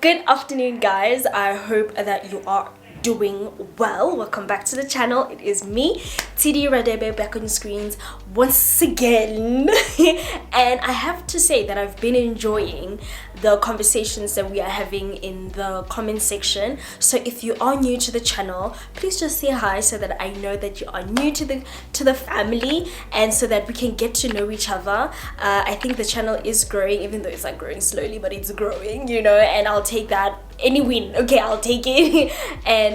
Good afternoon, guys. I hope that you are doing well. Welcome back to the channel. It is me, Tshidi Radebe, back on your screens once again. And I have to say that I've been enjoying the conversations that we are having in the comment section. So if you are new to the channel, please just say hi so that I know that you are new to the family, and so that we can get to know each other. I think the channel is growing, even though it's like growing slowly, but it's growing, you know, and I'll take that any win. Okay, I'll take it. And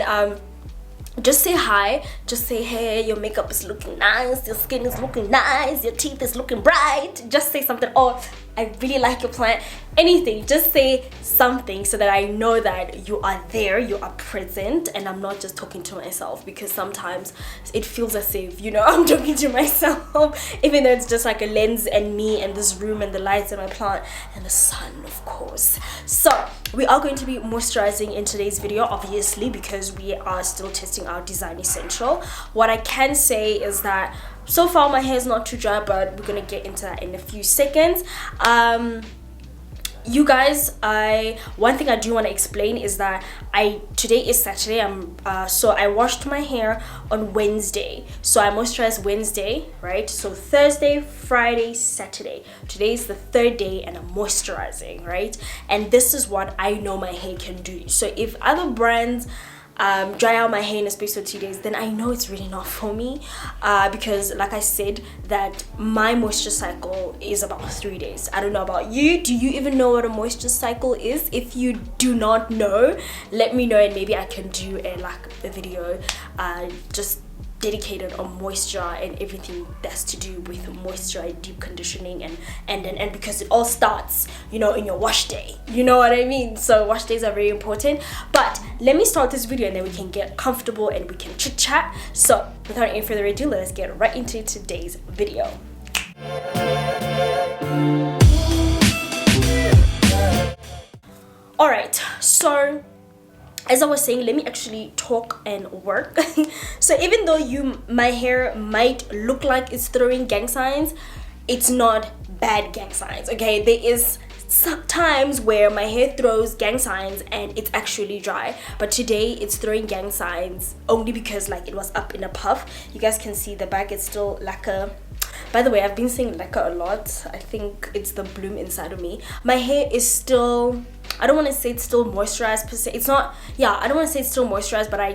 just say hi, just say hey, your makeup is looking nice, your skin is looking nice, your teeth is looking bright. Just say something. Oh, I really like your plant. Anything, just say something so that I know that you are there, you are present, and I'm not just talking to myself, because sometimes it feels as if, you know, I'm talking to myself, even though it's just like a lens and me and this room and the lights and my plant and the sun, of course. So we are going to be moisturizing in today's video, obviously, because we are still testing our Design Essential. What I can say is that so far my hair is not too dry, but we're gonna get into that in a few seconds. You guys, one thing I do want to explain is that today is Saturday. So I washed my hair on Wednesday, so I moisturized Wednesday, right? So Thursday, Friday, Saturday, today is the third day and I'm moisturizing, right? And this is what I know my hair can do. So if other brands dry out my hair in a space of 2 days, then I know it's really not for me, because like I said, that my moisture cycle is about 3 days. I don't know about you. Do you even know what a moisture cycle is? If you do not know, let me know, and maybe I can do a video just dedicated on moisture and everything that's to do with moisture and deep conditioning, and because it all starts, you know, in your wash day, you know what I mean? So wash days are very important. But let me start this video and then we can get comfortable and we can chit chat. So without any further ado, let us get right into today's video. All right, so as I was saying, let me actually talk and work. So even though my hair might look like it's throwing gang signs, it's not bad gang signs, okay? There is some times where my hair throws gang signs and it's actually dry, but today it's throwing gang signs only because like it was up in a puff. You guys can see the back is still lacquer. By the way, I've been saying lacquer a lot. I think it's the bloom inside of me. My hair is still, I don't want to say it's still moisturized per se. It's not, yeah, I don't want to say it's still moisturized, but I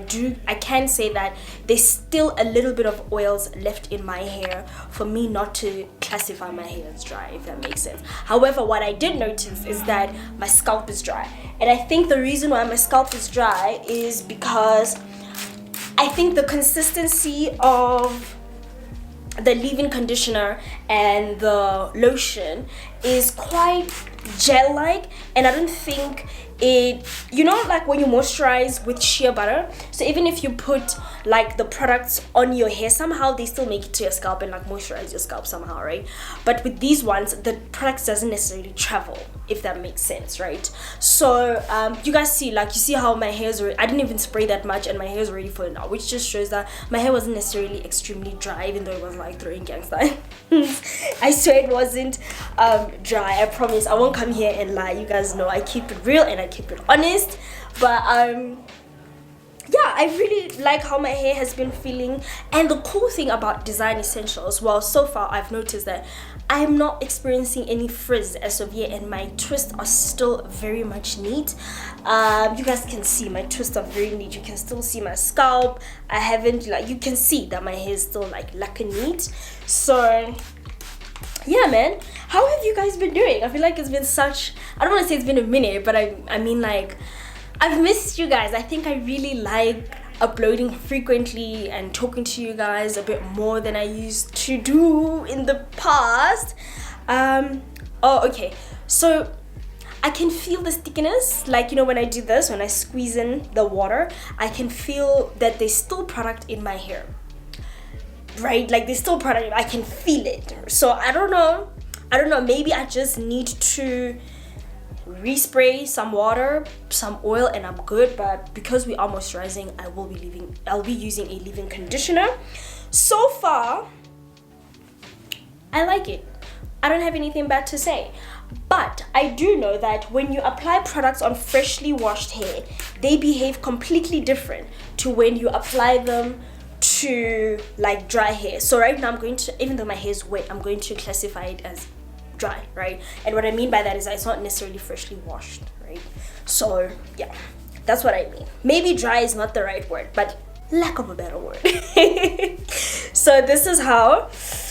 can say that there's still a little bit of oils left in my hair for me not to classify my hair as dry, if that makes sense. However, what I did notice is that my scalp is dry. And I think the reason why my scalp is dry is because I think the consistency of the leave-in conditioner and the lotion is quite gel-like, and I don't think it, you know, like when you moisturize with shea butter, so even if you put like the products on your hair, somehow they still make it to your scalp and like moisturize your scalp somehow, right? But with these ones, the products doesn't necessarily travel, if that makes sense, right? So you guys see, like, you see how my hair is already, I didn't even spray that much and my hair is already falling out, which just shows that my hair wasn't necessarily extremely dry, even though it was like throwing gangsta. I swear it wasn't dry. I promise I won't come here and lie. You guys know I keep it real and I keep it honest. But yeah, I really like how my hair has been feeling. And the cool thing about Design Essentials, well, so far I've noticed that I'm not experiencing any frizz as of yet, and my twists are still very much neat. You guys can see my twists are very neat. You can still see my scalp. I haven't, like, you can see that my hair is still like lacquer neat. So yeah, man, how have you guys been doing? I feel like it's been such, I don't want to say it's been a minute, but I mean, like, I've missed you guys. I think I really like uploading frequently and talking to you guys a bit more than I used to do in the past. Oh, okay, so I can feel the stickiness, like, you know, when I do this, when I squeeze in the water, I can feel that there's still product in my hair, right? Like, there's still product, I can feel it. So I don't know, maybe I just need to respray some water, some oil, and I'm good. But because we are moisturizing, I'll be using a leave-in conditioner. So far I like it. I don't have anything bad to say. But I do know that when you apply products on freshly washed hair, they behave completely different to when you apply them to like dry hair. So right now I'm going to, even though my hair is wet, I'm going to classify it as dry, right? And what I mean by that is that it's not necessarily freshly washed, right? So yeah, that's what I mean. Maybe dry is not the right word, but lack of a better word. So this is how,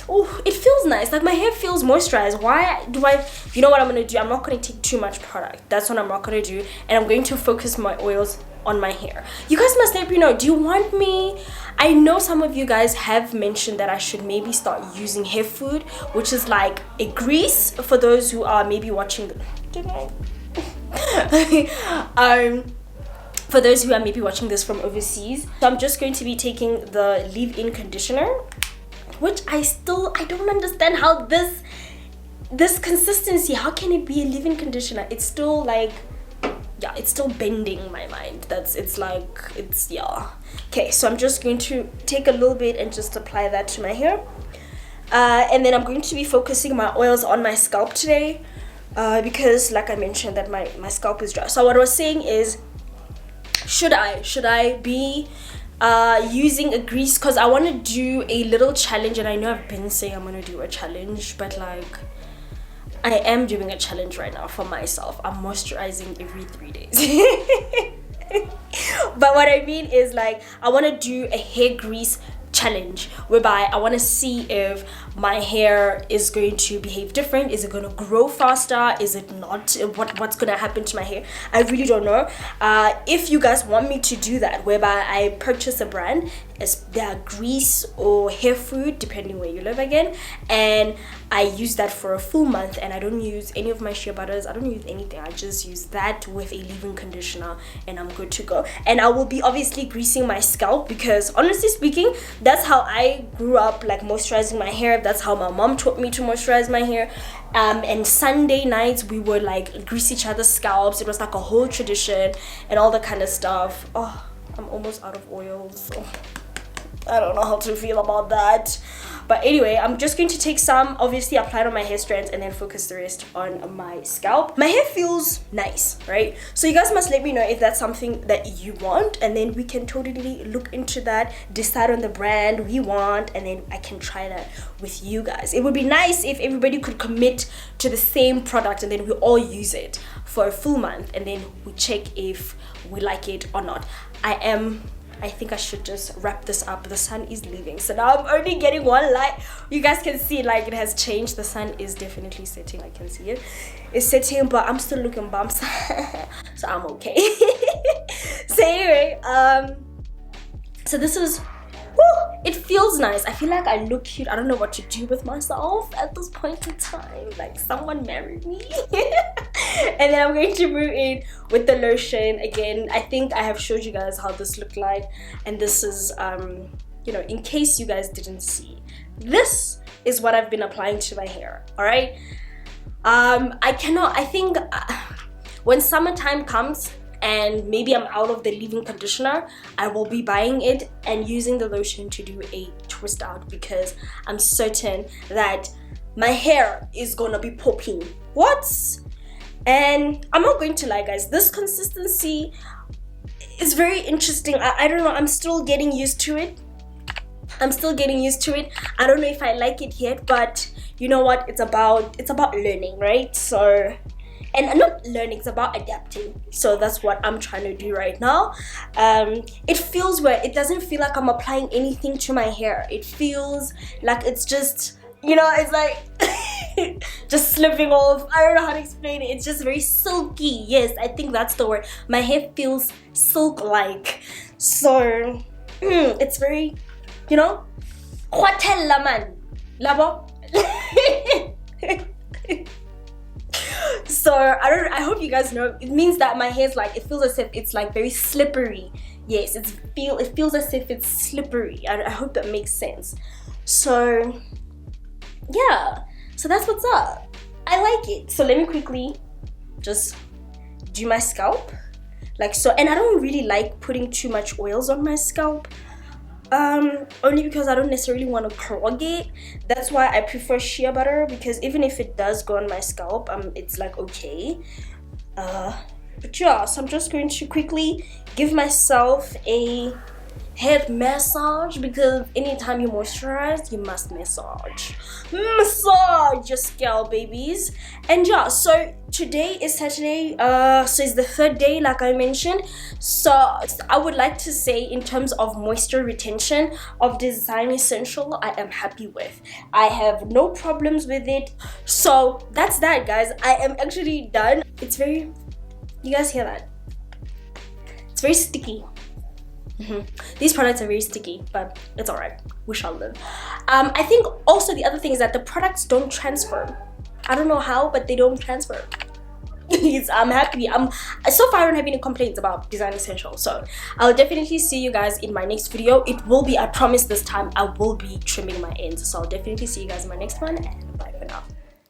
oh, it feels nice. Like my hair feels moisturized. Why do I, you know what I'm gonna do? I'm not gonna take too much product. That's what I'm not gonna do. And I'm going to focus my oils on my hair. You guys must let me know, do you want me, I know some of you guys have mentioned that I should maybe start using hair food, which is like a grease for those who are maybe watching the, for those who are maybe watching this from overseas. So I'm just going to be taking the leave-in conditioner, which I don't understand how this consistency, how can it be a leave-in conditioner? It's still like, yeah, it's still bending my mind. Yeah. Okay, so I'm just going to take a little bit and just apply that to my hair. And then I'm going to be focusing my oils on my scalp today, because like I mentioned that my scalp is dry. So what I was saying is, should I be using a grease? Because I want to do a little challenge, and I know I've been saying I'm going to do a challenge, but like I am doing a challenge right now for myself. I'm moisturizing every 3 days. But what I mean is, like, I want to do a hair grease challenge whereby I want to see if my hair is going to behave different. Is it going to grow faster? Is it not? What's going to happen to my hair? I really don't know. If you guys want me to do that, whereby I purchase a brand, as their grease or hair food, depending where you live again, and I use that for a full month, and I don't use any of my shea butters, I don't use anything, I just use that with a leave-in conditioner, and I'm good to go. And I will be obviously greasing my scalp, because honestly speaking, that's how I grew up, like moisturizing my hair. That's how my mom taught me to moisturize my hair. And Sunday nights we would like grease each other's scalps. It was like a whole tradition and all that kind of stuff. Oh, I'm almost out of oils, so I don't know how to feel about that. But anyway, I'm just going to take some, obviously apply it on my hair strands, and then focus the rest on my scalp. My hair feels nice, right? So you guys must let me know if that's something that you want, and then we can totally look into that, decide on the brand we want, and then I can try that with you guys. It would be nice if everybody could commit to the same product, and then we all use it for a full month, and then we check if we like it or not. I think I should just wrap this up. The sun is leaving, so now I'm only getting one light. You guys can see like it has changed. The sun is definitely setting. I can see it. It's setting, but I'm still looking bumps. So I'm okay. So anyway, so this is, whew, it feels nice. I feel like I look cute. I don't know what to do with myself at this point in time. Like, someone married me. And then I'm going to move in with the lotion again. I think I have showed you guys how this looked like, and this is you know, in case you guys didn't see, this is what I've been applying to my hair. All right, I think when summertime comes and maybe I'm out of the leave-in conditioner, I will be buying it and using the lotion to do a twist out, because I'm certain that my hair is gonna be popping. And I'm not going to lie, guys, this consistency is very interesting. I don't know, I'm still getting used to it. I don't know if I like it yet, but you know what, it's about learning, right? So, and not learning, it's about adapting. So that's what I'm trying to do right now. It feels weird. It doesn't feel like I'm applying anything to my hair. It feels like it's just, you know, it's like just slipping off. I don't know how to explain it. It's just very silky. Yes, I think that's the word. My hair feels silk-like. So it's very, you know, man. Labo. So I hope you guys know, it means that my hair's like, it feels as if it's like very slippery. Yes, it feels as if it's slippery. I hope that makes sense. So yeah, so that's what's up. I like it. So let me quickly just do my scalp like so. And I don't really like putting too much oils on my scalp. Only because I don't necessarily want to clog it. That's why I prefer shea butter, because even if it does go on my scalp, it's like okay. But yeah, so I'm just going to quickly give myself a head massage, because anytime you moisturize, you must massage your scalp, babies. And yeah, so today is Saturday, so it's the third day, like I mentioned. So I would like to say, in terms of moisture retention of Design Essential, I am happy with. I have no problems with it. So that's that, guys. I am actually done. It's very, you guys hear that? It's very sticky. These products are very sticky, but it's alright, we shall live. I think also the other thing is that the products don't transfer. I don't know how, but they don't transfer. I'm happy. So far I don't have any complaints about Design Essential. So I'll definitely see you guys in my next video. It will be, I promise this time I will be trimming my ends. So I'll definitely see you guys in my next one, and bye for now.